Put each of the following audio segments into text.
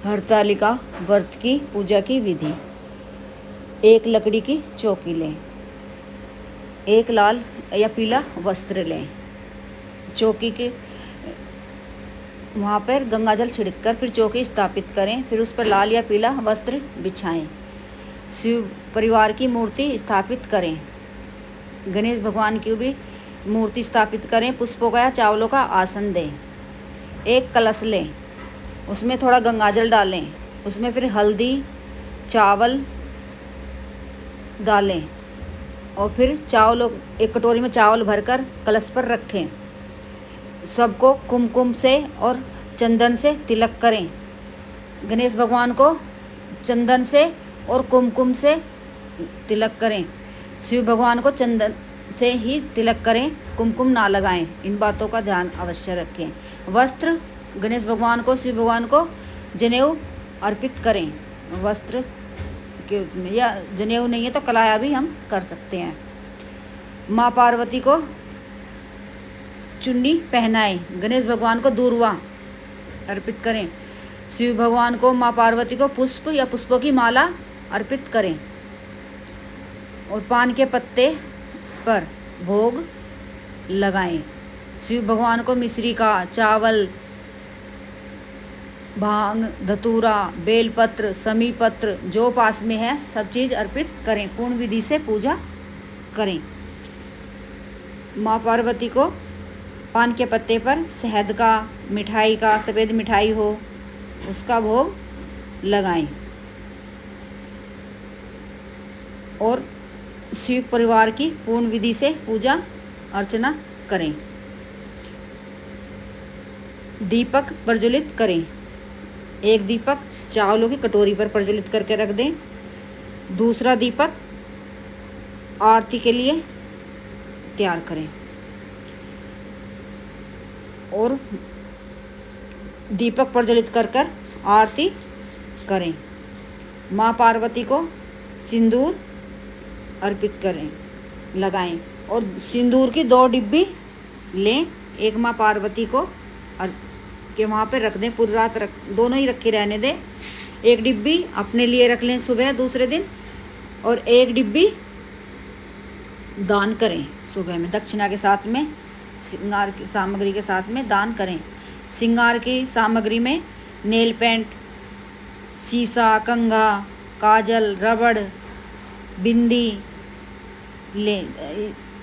हरतालिका व्रत की पूजा की विधि। एक लकड़ी की चौकी लें, एक लाल या पीला वस्त्र लें, चौकी के वहाँ पर गंगाजल छिड़ककर फिर चौकी स्थापित करें, फिर उस पर लाल या पीला वस्त्र बिछाएं। शिव परिवार की मूर्ति स्थापित करें, गणेश भगवान की भी मूर्ति स्थापित करें, पुष्पों का या चावलों का आसन दें। एक कलश लें, उसमें थोड़ा गंगाजल डालें, उसमें फिर हल्दी चावल डालें और फिर चावल एक कटोरी में चावल भरकर कलश पर रखें। सबको कुमकुम से और चंदन से तिलक करें। गणेश भगवान को चंदन से और कुमकुम से तिलक करें। शिव भगवान को चंदन से ही तिलक करें, कुमकुम ना लगाएं। इन बातों का ध्यान अवश्य रखें। वस्त्र गणेश भगवान को, शिव भगवान को जनेऊ अर्पित करें। वस्त्र के उसमें या जनेऊ नहीं है तो कलाया भी हम कर सकते हैं। माँ पार्वती को चुन्नी पहनाएं। गणेश भगवान को दूर्वा अर्पित करें। शिव भगवान को, माँ पार्वती को पुष्प या पुष्पों की माला अर्पित करें और पान के पत्ते पर भोग लगाएं। शिव भगवान को मिश्री का, चावल, भांग, धतूरा, बेलपत्र, समी पत्र जो पास में है सब चीज़ अर्पित करें। पूर्ण विधि से पूजा करें। माँ पार्वती को पान के पत्ते पर शहद का, मिठाई का, सफ़ेद मिठाई हो उसका भोग लगाएं और शिव परिवार की पूर्ण विधि से पूजा अर्चना करें। दीपक प्रज्वलित करें। एक दीपक चावलों की कटोरी पर प्रज्वलित करके रख दें। दूसरा दीपक आरती के लिए तैयार करें और दीपक प्रज्वलित कर कर आरती करें। माँ पार्वती को सिंदूर अर्पित करें, लगाएं और सिंदूर की 2 डिब्बी लें। एक माँ पार्वती को के वहाँ पे रख दें, पूरी रात दोनों ही रखे रहने दें। एक डिब्बी अपने लिए रख लें सुबह दूसरे दिन और एक डिब्बी दान करें सुबह में, दक्षिणा के साथ में, श्रृंगार की सामग्री के साथ में दान करें। श्रृंगार की सामग्री में नेल पेंट, शीशा, कंघा, काजल, रबड़, बिंदी ले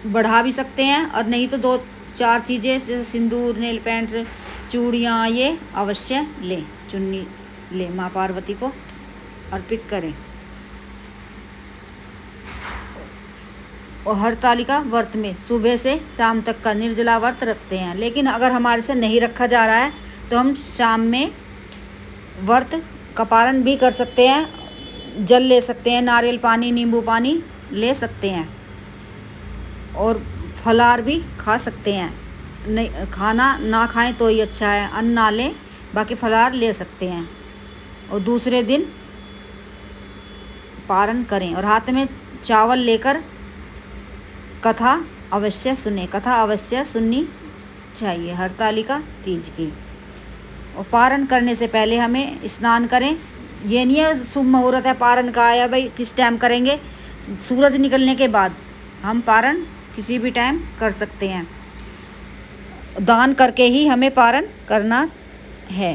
बढ़ा भी सकते हैं और नहीं तो 2-4 चीज़ें जैसे सिंदूर, नेल पेंट, चूड़ियाँ ये अवश्य लें। चुन्नी लें, माँ पार्वती को अर्पित करें। और हरतालिका व्रत में सुबह से शाम तक का निर्जला व्रत रखते हैं, लेकिन अगर हमारे से नहीं रखा जा रहा है तो हम शाम में व्रत का पालन भी कर सकते हैं। जल ले सकते हैं, नारियल पानी, नींबू पानी ले सकते हैं और फलाहार भी खा सकते हैं। नहीं, खाना ना खाएं तो ही अच्छा है, अन्न ना लें, बाकी फलाहार ले सकते हैं और दूसरे दिन पारण करें और हाथ में चावल लेकर कथा अवश्य सुने। कथा अवश्य सुननी चाहिए हरतालिका तीज की। और पारण करने से पहले हमें स्नान करें। ये नहीं है शुभ मुहूर्त है पारण का या भाई किस टाइम करेंगे, सूरज निकलने के बाद हम पारण किसी भी टाइम कर सकते हैं। दान करके ही हमें पारण करना है।